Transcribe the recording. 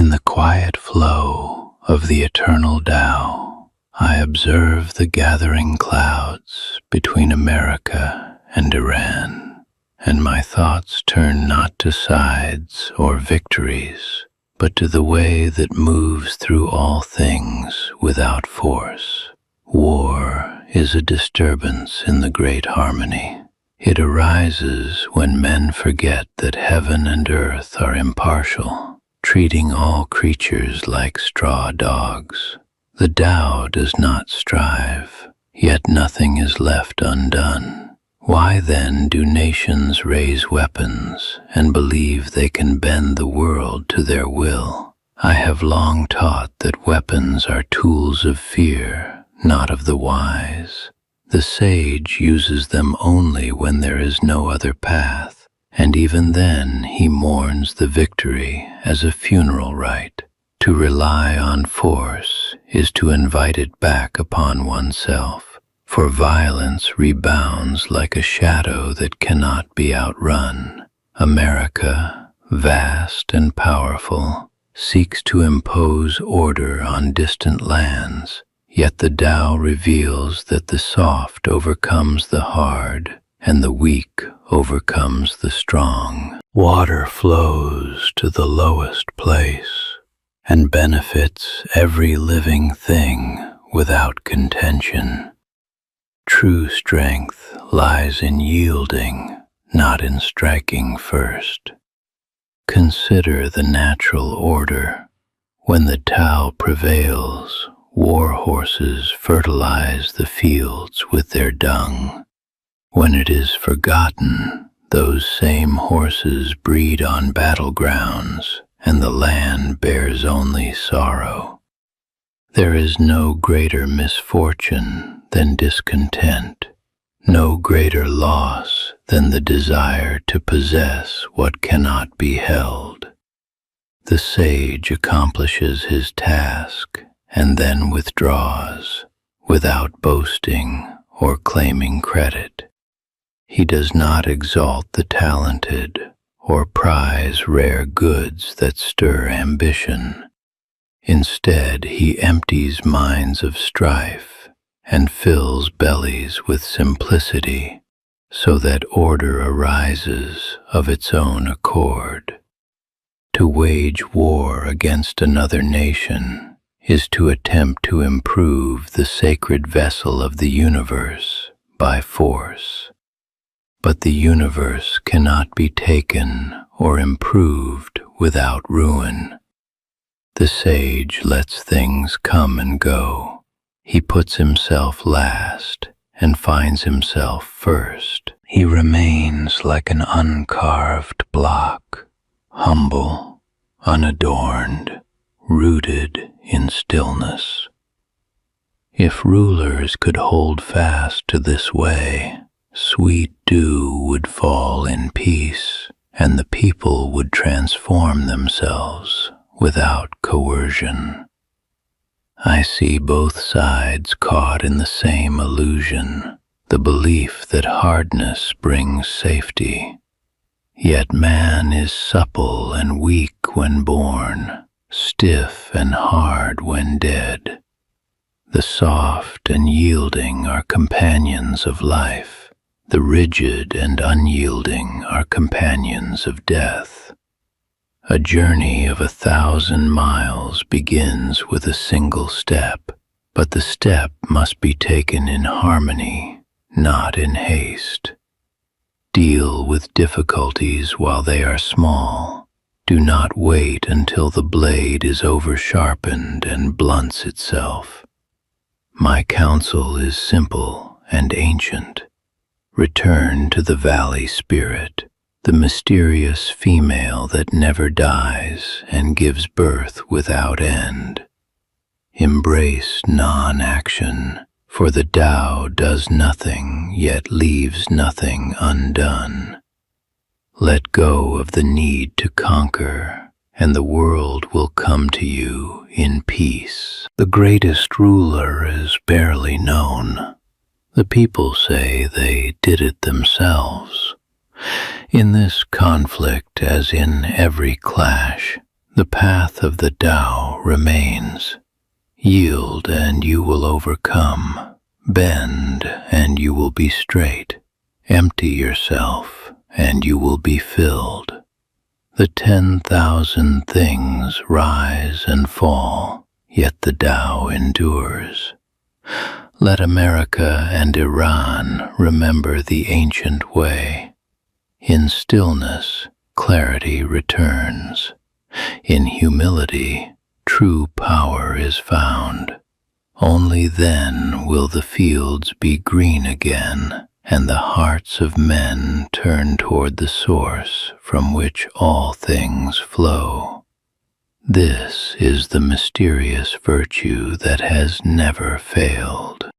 In the quiet flow of the eternal Tao, I observe the gathering clouds between America and Iran, and my thoughts turn not to sides or victories, but to the way that moves through all things without force. War is a disturbance in the great harmony. It arises when men forget that heaven and earth are impartial, treating all creatures like straw dogs. The Tao does not strive, yet nothing is left undone. Why then do nations raise weapons and believe they can bend the world to their will? I have long taught that weapons are tools of fear, not of the wise. The sage uses them only when there is no other path, and even then he mourns the victory as a funeral rite. To rely on force is to invite it back upon oneself, for violence rebounds like a shadow that cannot be outrun. America, vast and powerful, seeks to impose order on distant lands. Yet the Tao reveals that the soft overcomes the hard, and the weak overcomes the strong. Water flows to the lowest place, and benefits every living thing without contention. True strength lies in yielding, not in striking first. Consider the natural order. When the Tao prevails, war horses fertilize the fields with their dung. When it is forgotten, those same horses breed on battlegrounds, and the land bears only sorrow. There is no greater misfortune than discontent, no greater loss than the desire to possess what cannot be held. The sage accomplishes his task and then withdraws, without boasting or claiming credit. He does not exalt the talented or prize rare goods that stir ambition. Instead, he empties minds of strife and fills bellies with simplicity, so that order arises of its own accord. To wage war against another nation is to attempt to improve the sacred vessel of the universe by force. But the universe cannot be taken or improved without ruin. The sage lets things come and go. He puts himself last and finds himself first. He remains like an uncarved block, humble, unadorned, rooted in stillness. If rulers could hold fast to this way, sweet dew would fall in peace, and the people would transform themselves without coercion. I see both sides caught in the same illusion, the belief that hardness brings safety. Yet man is supple and weak when born, stiff and hard when dead. The soft and yielding are companions of life. The rigid and unyielding are companions of death. A journey of 1,000 miles begins with a single step, but the step must be taken in harmony, not in haste. Deal with difficulties while they are small. Do not wait until the blade is over-sharpened and blunts itself. My counsel is simple and ancient. Return to the valley spirit, the mysterious female that never dies and gives birth without end. Embrace non-action, for the Tao does nothing yet leaves nothing undone. Let go of the need to conquer, and the world will come to you in peace. The greatest ruler is barely known. The people say they did it themselves. In this conflict, as in every clash, The path of the Tao remains. Yield and you will overcome. Bend and you will be straight. Empty yourself and you will be filled. The 10,000 things rise and fall, yet the Tao endures. Let America and Iran remember the ancient way. In stillness, clarity returns. In humility, true power is found. Only then will the fields be green again, and the hearts of men turn toward the source from which all things flow. This is the mysterious virtue that has never failed.